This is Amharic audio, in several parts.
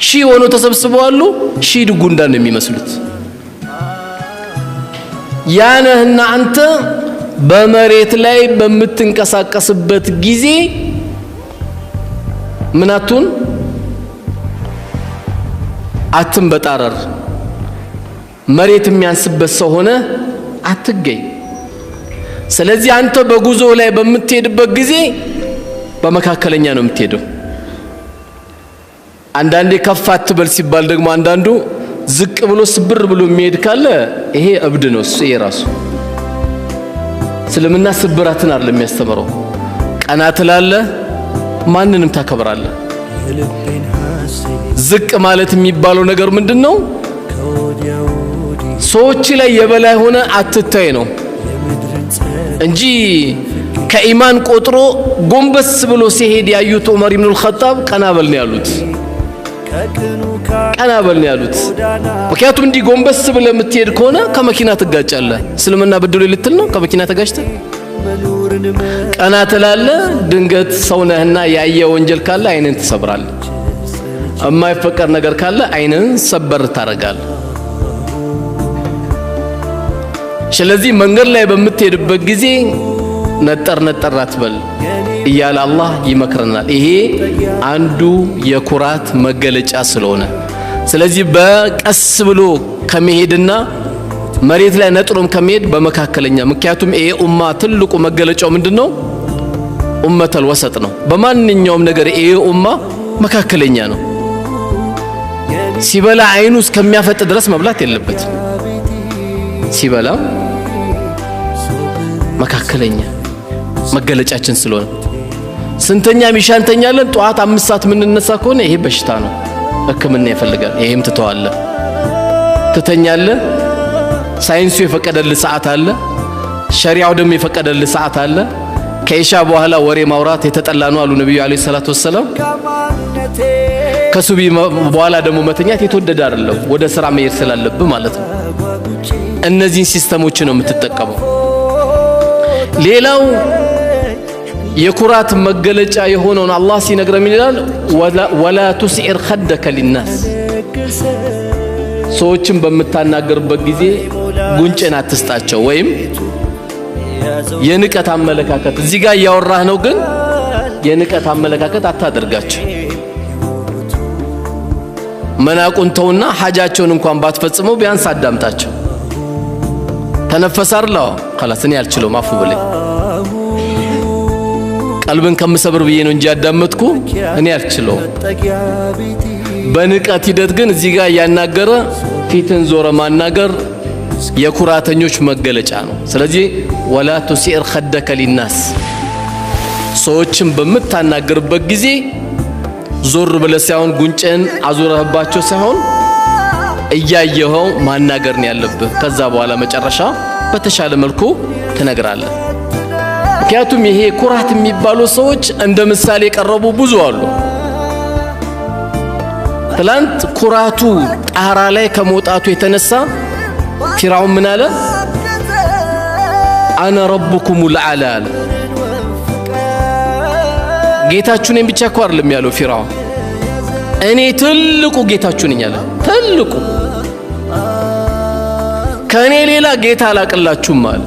ሺህ ሆኖ ተሰብስበዋሉ ሺህ ጉንዳን ነው የሚመስሉት ያነህና አንተ በመሬት ላይ በምትንቀሳቀስበት ጊዜ ምናቱን አትንበጣረር መሬት የሚያንስበት ሰው ሆነ አትገኝ ስለዚህ አንተ በጉዞ ላይ በምትሄድበት ጊዜ በመካከለኛ ነው የምትሄደው አንዳንዴ ከፍ አትበል ሲባል ደግሞ አንዳንዱ ዝቅ ብሎ ስብር ብሎ የሚሄድ ካለ ይሄ እብድ ነው እሱ የራሱ ስለምና ስብራትን አይደለም የሚያስተምረው ቀናት ላለ ማንንም ታከብራለህ ዝቅ ማለት የሚባለው ነገር ምንድነው ሰዎች ላይ የበላይ ሆነ አትታይ ነው እንጂ ከኢማን ቆጥሮ ጎንበስ ብሎ ሲሄድ ያዩት ዑመር ኢብኑ አልኸጣብ ቀናበል ነው ያሉት ቀናበል ነው ያሉት ምክንያቱም እንዲህ ጎንበስ ብለ የምትሄድ ከሆነ ከመኪና ትጋጫለህ እስልምና በድሎ ልትል ነው ከመኪና ተጋጭተህ ቀናት ላለ ድንገት ሰውነህና ያየ ወንጀል ካለ አይነን ትሰብራለህ የማይፈቀር ነገር ካለ አይነን ሰበር ታረጋለህ ስለዚህ መንገድ ላይ በምትሄድበት ጊዜ ነጠር ነጠር አትበል እያለ አላህ ይመክረናል ይሄ አንዱ የኩራት መገለጫ ስለሆነ ስለዚህ በቀስ ብሎ ከመሄድና መሬት ላይ ነጥሮም ከመሄድ በመካከለኛ ምክንያቱም ይሄ ኡማ ትልቁ መገለጫው ምንድነው ኡመተል ወሰጥ ነው በማንኛውም ነገር ይሄ ኡማ መካከለኛ ነው ሲበላ አይኑ እስከሚያፈጥ ድረስ መብላት የለበትም ሲበላ መካከለኛ መገለጫችን ስለሆነ ስንተኛ ሚሻንተኛለን ጧት 5 ሰዓት ምን እንነሳ ከሆነ ይሄ በሽታ ነው ህክምና ይፈልጋል ይሄም ትተዋለ ትተኛለ ሳይንሱ የፈቀደልህ ሰዓት አለ ሸሪዓው ደግሞ የፈቀደልህ ሰዓት አለ ከኢሻ በኋላ ወሬ ማውራት የተጠላ ነው አሉ ነብዩ አለይሂ ሰላቱ ወሰለም ከሱቢ በኋላ ደግሞ መተኛት የተወደደ አይደለም ወደ ስራ መሄድ ስላለብህ ማለት ነው እነዚህን ሲስተሞች ነው የምትጠቀመው ሌላው የኩራት መገለጫ የሆነውን አላህ ሲነግረን ይላል ወላ ቱስኢር خدك للناس ሰዎችን በመታናገርበት ጊዜ ጉንጭን አትስጣቸው ወይም የንቀት አመለካከት እዚህ ጋር ያወራህ ነው ግን የንቀት አመለካከት አታደርጋቸው መናቁን ተውና ሐጃቸውን እንኳን ባትፈጽመው ቢያንስ አዳምጣቸው ተነፈሳርላው خلاص እኔ አልችለውም አፉ ብለኝ ቀልብን ከምሰብር ብዬ ነው እንጂ አዳመጥኩ እኔ አልችለውም በንቀት ሂደት ግን እዚህ ጋር ያናገረ ፊትን ዞረ ማናገር የኩራተኞች መገለጫ ነው ስለዚህ ወላ ቱሲር خدك للناس ሰዎችን በመታናገርበት ጊዜ ዞር ብለህ ሳይሆን ጉንጭን አዙረህባቸው ሳይሆን እያየኸው ማናገር ነው ያለብህ ከዛ በኋላ መጨረሻ በተሻለ መልኩ ትነግራለህ ምክንያቱም ይሄ ኩራት የሚባሉ ሰዎች እንደ ምሳሌ ቀረቡ ብዙ አሉ ትላንት ኩራቱ ጣራ ላይ ከመውጣቱ የተነሳ ፊራውን ምን አለ አና ረብኩም العلى ጌታችሁ ነኝ ብቻ እኮ አይደለም ያለው ፊራውን እኔ ትልቁ ጌታችሁ ነኝ አለ ትልቁ ከኔ ሌላ ጌታ አላቀላችሁም አለ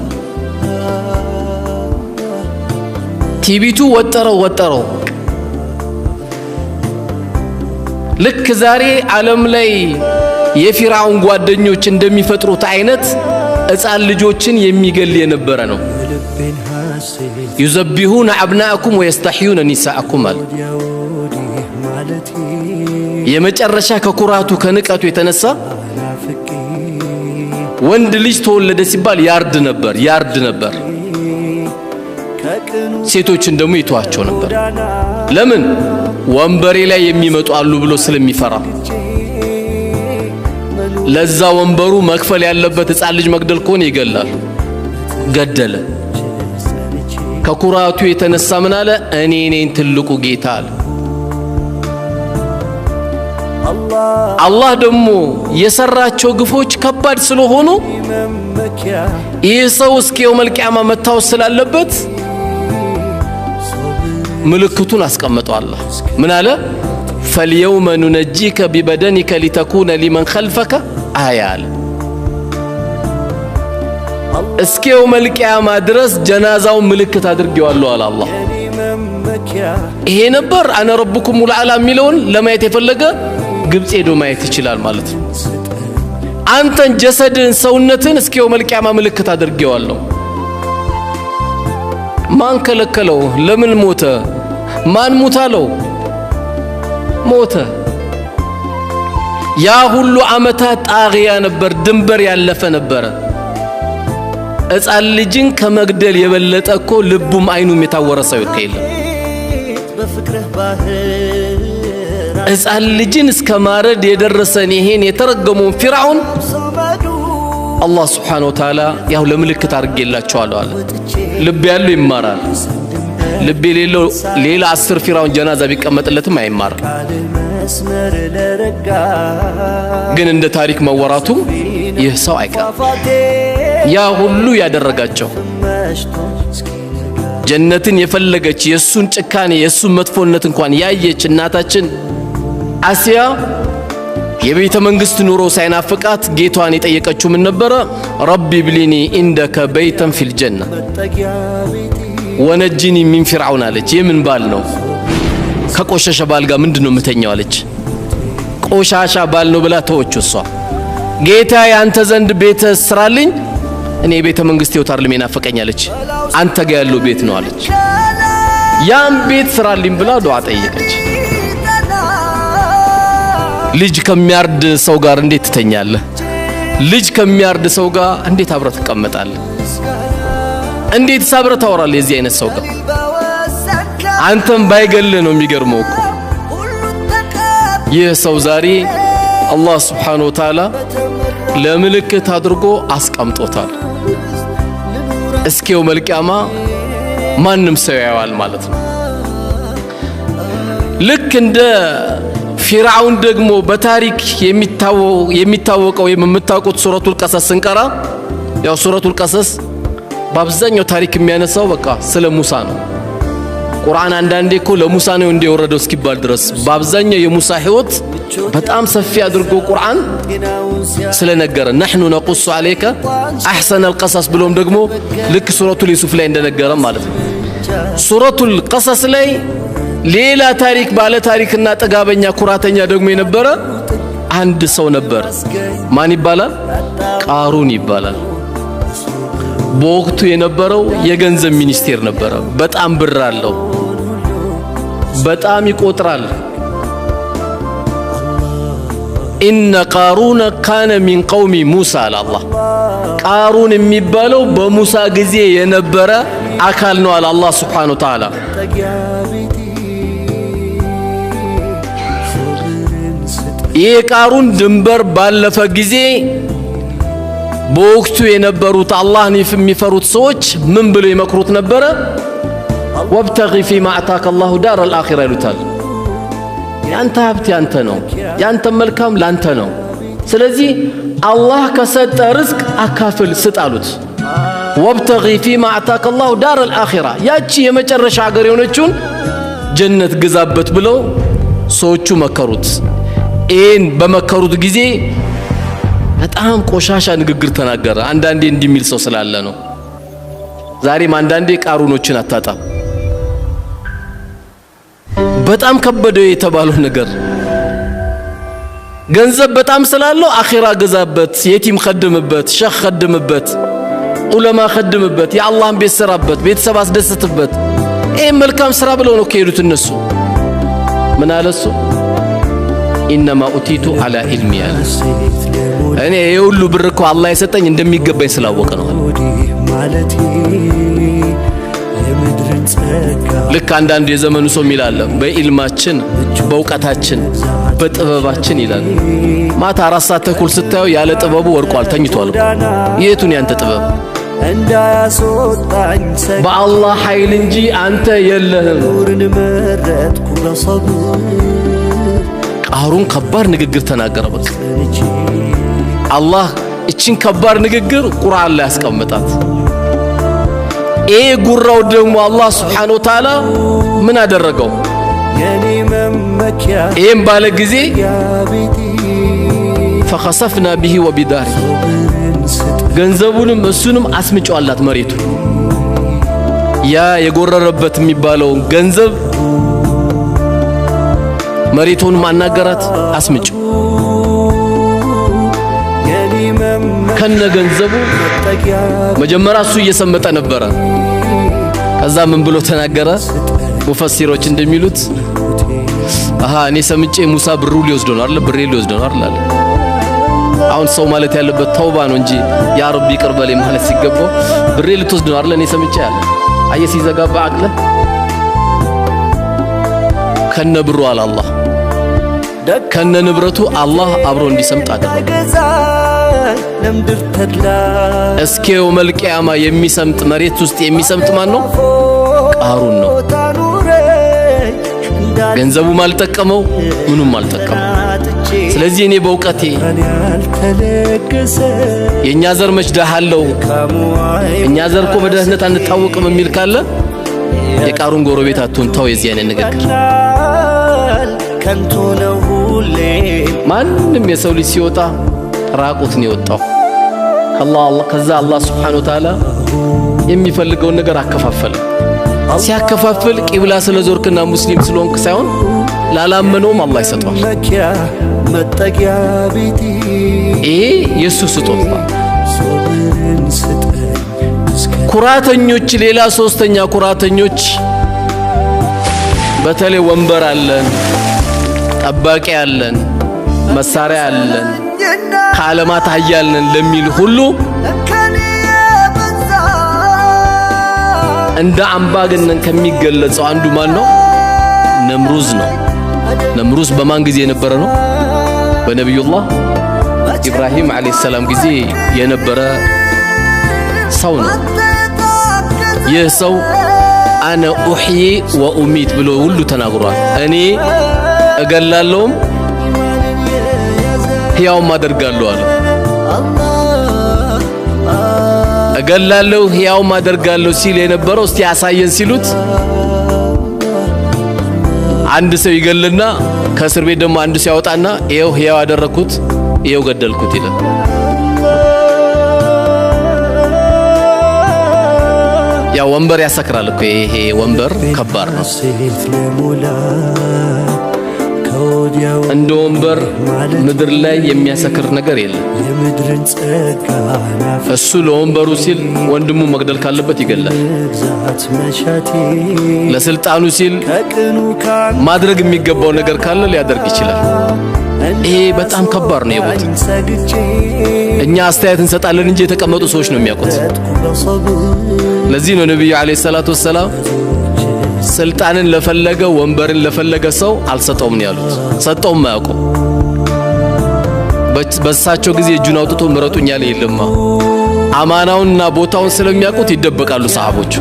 ቲቢቱ ወጠረው ልክ ዛሬ ዓለም ላይ የፊራውን ጓደኞች እንደሚፈጥሩት አይነት ሕፃን ልጆችን የሚገል የነበረ ነው يذبحون أبناءكم ويستحيون نساءكم የመጨረሻ ከኩራቱ ከንቀቱ የተነሳ ወንድ ልጅ ተወለደ ሲባል ያርድ ነበር ሴቶችን ደግሞ ይተዋቸው ነበር ለምን ወንበሬ ላይ የሚመጡ አሉ ብሎ ስለሚፈራ ለዛ ወንበሩ መክፈል ያለበት ሕፃን ልጅ መግደል ከሆነ ይገላል ገደለ ከኩራቱ የተነሳ ምን አለ እኔ ነኝ ትልቁ ጌታ አለ አላህ ደግሞ የሰራቸው ግፎች ከባድ ስለሆኑ ይህ ሰው እስከ የውመል ቂያማ መታወስ ስላለበት ምልክቱን አስቀምጧል አላህ ምን አለ فاليوم ننجيك ببدنك لتكون لمن خلفك آية اسكي يوم القيامة درس جنازة ملكة أدرجوا على الله ይሄ ነበር أنا ربكم الأعلى የሚለውን ለማየት የፈለገ ግብጽ ሄዶ ማየት ይችላል ማለት ነው አንተን ጀሰድን ሰውነትን እስኪ يوم القيامة ምልክት አድርጌዋለሁ ማን ከለከለው ለምን ሞተ ማን ሞታለው ሞተ ያ ሁሉ አመታት ጣጊያ ነበር ድንበር ያለፈ ነበር እጻን ልጅን ከመግደል የበለጠ እኮ ልቡም አይኑም የታወረ ሰው የለም እጻን ልጅን እስከማረድ የደረሰን ይሄን የተረገመው ፊርዓውን አላህ Subhanahu Wa Ta'ala ያው ለምልክት አድርጌላቸዋለሁ አለ ልብ ያለው ይማራል ልብ የሌለው ሌላ 10 ፊርዓውን ጀናዛ ቢቀመጥለትም አይማርም ግን እንደ ታሪክ መወራቱ ይህ ሰው አይቀር ያ ሁሉ ያደረጋቸው ጀነትን የፈለገች የሱን ጭካኔ የሱን መጥፎነት እንኳን ያየች እናታችን አሲያ የቤተ መንግስት ኑሮ ሳይናፍቃት ጌቷን የጠየቀችው ምን ነበር ረቢ ብሊኒ ኢንደከ በይተን ፊል ጀነ ወነጅኒ ሚን ፊርዓውን አለች የምን ባል ነው ከቆሻሻ ባል ጋር ምንድነው መተኛው አለች ቆሻሻ ባል ነው ብላ ተወችው እሷ ጌታ ያንተ ዘንድ ቤት ስራልኝ እኔ ቤተ መንግስት ይወታርልም ይናፈቀኛለች አንተ ጋር ያለው ቤት ነው አለች ያን ቤት ስራልኝ ብላ ዱዓ ጠየቀች ልጅ ከሚያርድ ሰው ጋር እንዴት ትተኛለህ ልጅ ከሚያርድ ሰው ጋር እንዴት አብረህ ትቀመጣለህ እንዴት ሳብረህ ታወራለህ የዚህ አይነት ሰው ጋር አንተም ባይገልህ ነው የሚገርመው እኮ ይህ ሰው ዛሬ አላህ Subhanahu Wa Ta'ala ለምልክት አድርጎ አስቀምጦታል እስኪው መልቂያማ ማንንም ሰው ያያዋል ማለት ነው ልክ እንደ ፊርዓውን ደግሞ በታሪክ የሚታወቀው የምታውቁት ሱረቱል ቀሰስ እንቀራ ያው ሱረቱል ቀሰስ በአብዛኛው ታሪክ የሚያነሳው በቃ ስለ ሙሳ ነው ቁርአን አንዳንዴ እኮ ለሙሳ ነው እንደወረደው እስኪባል ድረስ በአብዛኛው የሙሳ ህይወት በጣም ሰፊ አድርጎ ቁርአን ስለነገረ نحن نقص عليك احسن القصص ብሎም ደግሞ ልክ ሱረቱል ዩሱፍ ላይ እንደነገረ ማለት ነው ሱረቱል ቀሰስ ላይ ሌላ ታሪክ ባለ ታሪክና ጠጋበኛ ኩራተኛ ደግሞ የነበረ አንድ ሰው ነበር ማን ይባላል ቃሩን ይባላል በወቅቱ የነበረው የገንዘብ ሚኒስቴር ነበር በጣም ብር አለው በጣም ይቆጥራል إن قارون كان من قوم موسى الله قارون የሚባለው በሙሳ ጊዜ የነበረ አካል ነው አለ አላህ Subhanahu Wa Ta'ala የቃሩን ድንበር ባለፈ ጊዜ በወቅቱ የነበሩት አላህን የሚፈሩት ሰዎች ምን ብለው ይመክሩት ነበር وابتغي فيما اعطاك الله دار الاخره ይሉታል ያንተ ሀብት ያንተ ነው ያንተ መልካም ላንተ ነው ስለዚህ አላህ ከሰጠ ርዝቅ አካፍል ስጣሉት وابتغي فيما اعطاك الله دار الاخره ያቺ የመጨረሻ ሀገር የሆነችውን ጀነት ግዛበት ብለው ሰዎቹ መከሩት ኤን በመከሩት ጊዜ በጣም ቆሻሻ ንግግር ተናገረ አንዳንዴ እንዲሚል ሰው ስላለ ነው ዛሬም አንዳንዴ ቃሩኖችን አታጣ በጣም ከበደ የተባለው ነገር ገንዘብ በጣም ስላለው አኺራ ገዛበት የቲም خدمበት ሸህ خدمበት ዑለማ خدمበት የአላህን ቤት ሰራበት ቤተሰብ አስደስተበት ይሄ መልካም ስራ ብለው ነው ከሄዱት እነሱ ምን አለሱ ኢንማ ኡቲቱ አላ ኢልሚ ያለ እኔ የሁሉ ብር እኮ አላህ የሰጠኝ እንደሚገባኝ ስላወቀ ነው ልክ አንዳንድ የዘመኑ ሰው ይላል በኢልማችን በእውቀታችን በጥበባችን ይላል ማታ 4 ሰዓት ተኩል ስታዩ ያለ ጥበቡ ወርቋል ተኝቷል የቱን ያንተ ጥበብ በአላህ ኃይል እንጂ አንተ የለህም ቃሩን ከባድ ንግግር ተናገረ በቃ አላህ እቺን ከባድ ንግግር ቁርአን ላይ ያስቀምጣት ጉራው ደግሞ አላህ Subhanahu Wa Ta'ala ምን አደረገው ይህም ባለ ጊዜ ፈኸሰፍና ቢሂ ወቢዳሪ ገንዘቡንም እሱንም አስምጨዋላት መሬቱ ያ የጎረረበት የሚባለው ገንዘብ መሬቱን ማናገራት አስምጭ ከነ ገንዘቡ መጀመሪያ እሱ እየሰመጠ ነበረ ከዛ ምን ብሎ ተናገረ ሙፈሲሮች እንደሚሉት እኔ ሰምጬ ሙሳ ብሩ ሊወስድ ነው አይደል ብሬ ሊወስድ ነው አይደል አሁን ሰው ማለት ያለበት ተውባ ነው እንጂ ያ ረቢ ቅርበሌ ማለት ሲገባው ብሬ ልትወስድ ነው አይደል እኔ ሰምጬ ያለ አየ ሲዘጋባ አቅለ ከነ ብሩ አለ አላህ ከነ ንብረቱ አላህ አብሮ እንዲሰምጥ አደረገ እስከ የውመል ቂያማ የሚሰምጥ መሬት ውስጥ የሚሰምጥ ማን ነው ቃሩን ነው ገንዘቡም አልጠቀመው ምንም አልጠቀመው ስለዚህ እኔ በእውቀቴ የኛ ዘር መችዳሃለው እኛ ዘር እኮ በደህነት አንታወቅም የሚል ካለ የቃሩን ጎረቤት አትሁን ተው የዚህ አይነት ንግግር ማንንም የሰው ልጅ ሲወጣ ራቁት ነው የወጣው ከዛ አላህ Subhanahu Wa Ta'ala የሚፈልገውን ነገር አከፋፈለ ሲያከፋፍል ቂብላ ስለዞርክና ሙስሊም ስለሆንክ ሳይሆን ላላመነውም አላህ ይሰጣል ይሄ ኢየሱስ ስጦታ ኩራተኞች ሌላ ሶስተኛ ኩራተኞች በተለይ ወንበር አለን ጠባቂ አለን መሳሪያ አለን ከዓለማት ሀያልን ለሚል ሁሉ እንደ አምባገነን ከሚገለጸው አንዱ ማን ነው ነምሩዝ ነው ነምሩዝ በማን ጊዜ የነበረ ነው በነብዩላህ ኢብራሂም አለይሂ ሰላም ጊዜ የነበረ ሰው ነው ይህ ሰው አነ ኡህይ ወኡሚት ብሎ ሁሉ ተናግሯል እኔ እገላለሁም ሕያውም አደርጋለሁ አለ እገላለሁ ሕያውም አደርጋለሁ ሲል የነበረው እስቲ ያሳየን ሲሉት አንድ ሰው ይገልና ከእስር ቤት ደግሞ አንድ ሰው ያወጣና ይሄው ሕያው አደረኩት ይሄው ገደልኩት ይላል ያ ወንበር ያሰክራል እኮ ይሄ ወንበር ከባድ ነው እንደ ወንበር ምድር ላይ የሚያሰክር ነገር የለም እሱ ለወንበሩ ሲል ወንድሙ መግደል ካለበት ይገላል ለስልጣኑ ሲል ማድረግ የሚገባው ነገር ካለ ሊያደርግ ይችላል ይሄ በጣም ከባድ ነው ይቦት እኛ አስተያየት እንሰጣለን እንጂ የተቀመጡ ሰዎች ነው የሚያውቁት ለዚህ ነው ነብዩ አለይሂ ሰላቱ ወሰለም ስልጣንን ለፈለገ ወንበርን ለፈለገ ሰው አልሰጠውም ነው ያሉት ሰጠውም ማያውቁ በሳቸው ጊዜ እጁን አውጥቶ ምረጡኝ ያለ የለማ አማናውንና ቦታውን ስለሚያውቁት ይደበቃሉ ሰሃቦቹ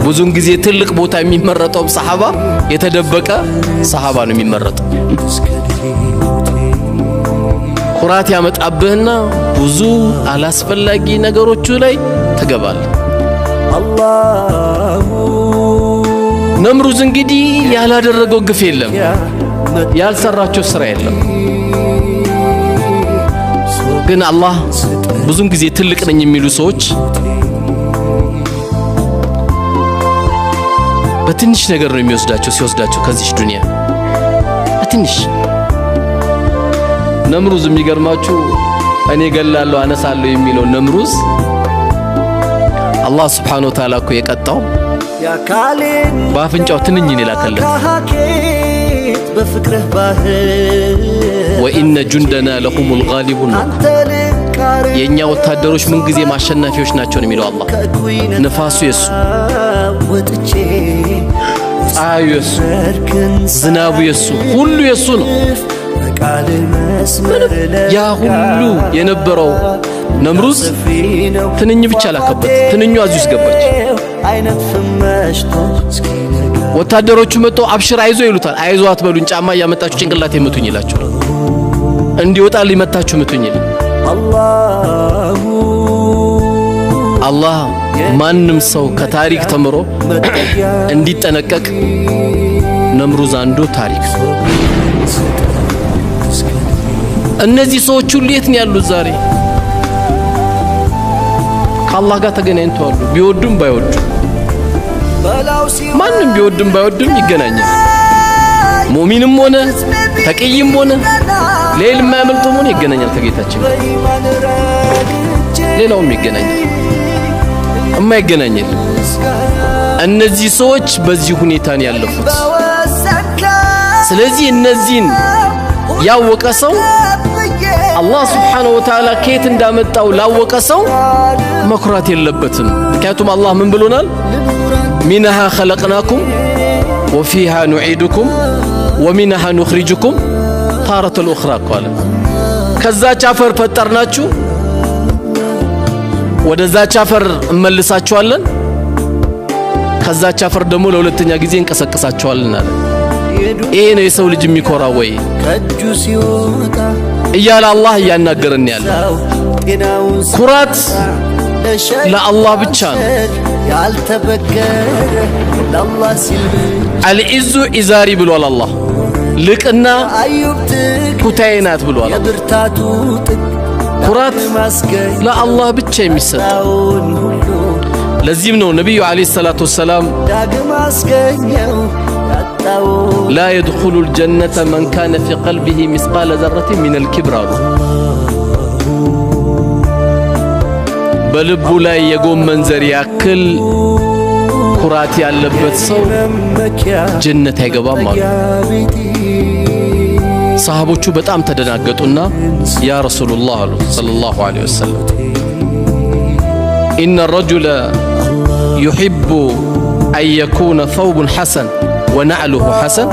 ብዙን ጊዜ ትልቅ ቦታ የሚመረጠው ሰሃባ የተደበቀ ሰሃባ ነው የሚመረጠው ኩራት ያመጣብህና ብዙ አላስፈላጊ ነገሮች ላይ ተገባል ነምሩዝ እንግዲህ ያላደረገው ግፍ የለም ያልሰራቸው ስራ የለም ግን አላህ ብዙን ጊዜ ትልቅ ነኝ የሚሉ ሰዎች በትንሽ ነገር ነው የሚወስዳቸው ሲወስዳቸው ከዚህ ዱንያ በትንሽ ነምሩዝ የሚገርማችሁ እኔ ገላለሁ አነሳለሁ የሚለው ነምሩዝ አላህ Subhanahu Wa Ta'ala እኮ የቀጣው ባፍንጫው ትንኝን ይላከለት ወኢነ ጁንደና ለሁሙል ጋሊቡን የኛ ወታደሮች ምን ጊዜ ማሸናፊዎች ናቸው ነው የሚለው አላህ ነፋሱ የሱ ፀሐዩ የሱ ዝናቡ የሱ ሁሉ የሱ ነው ያ ሁሉ የነበረው ነምሩዝ ትንኝ ብቻ ላከበት ትንኙ አዚስ ገባች ወታደሮቹ መጥተው አብሽር አይዞ ይሉታል አይዞ አትበሉኝ ጫማ ያመጣችሁ ጭንቅላት የመቱኝ ይላችሁ እንዲወጣ ሊመታችሁ መቱኝ ይላል አላህ ማንም ሰው ከታሪክ ተምሮ እንዲጠነቀቅ ነምሩዝ አንዱ ታሪክ ነው። እነዚህ ሰዎች ሁሉ የት ነው ያሉት ዛሬ? ከአላህ ጋር ተገናኝተዋል። ቢወዱም ባይወዱም ማንም ቢወድም ባይወድም ይገናኛል። ሙእሚንም ሆነ ተቅይም ሆነ ሌላ የማያመልጥም ሆነ ይገናኛል ከጌታችን። ሌላውም ይገናኛል፣ የማይገናኛል። እነዚህ ሰዎች በዚህ ሁኔታ ነው ያለፉት። ስለዚህ እነዚህን ያወቀ ሰው አላህ ሱብሓነሁ ወተዓላ ከየት እንዳመጣው ላወቀ ሰው መኩራት የለበትም። ምክንያቱም አላህ ምን ብሎናል? ሚንሃ ኸለቅናኩም ወፊሃ ኑዒዱኩም ወሚንሃ ኑኽሪጁኩም ታረተል ኡኽራ እኮ አለ። ከዛች አፈር ፈጠርናችሁ፣ ወደዛች አፈር እንመልሳችኋለን፣ ከዛች አፈር ደግሞ ለሁለተኛ ጊዜ እንቀሰቅሳችኋለን አለ። ይሄ ነው የሰው ልጅ የሚኮራ ወይ እያለ አላህ እያናገረን ያለ። ኩራት ለአላህ ብቻ ነው። አልዒዙ ኢዛሪ ብሏል አላህ። ልቅና ኩታዬ ናት ብሏል። ኩራት ለአላህ ብቻ የሚሰጠው። ለዚህም ነው ነቢዩ ዓለይሂ ሰላቱ ወሰላም ላ የድኹሉል ጀነተ መን ካነ ፊ ቀልቢሂ ሚስቃለ ዘረቲን ሚነል ኪብር አሉ። በልቡ ላይ የጎመን ዘር ያክል ኩራት ያለበት ሰው ጀነት አይገባም አሉ። ሰሃቦቹ በጣም ተደናገጡና ያ ረሱሉላህ አሉ ሰለላሁ ዐለይሂ ወሰለም ኢነ ረጁለ ዩሒቡ አን የኩነ ተውቡን ሐሰን ወነዕሉሁ ሐሰን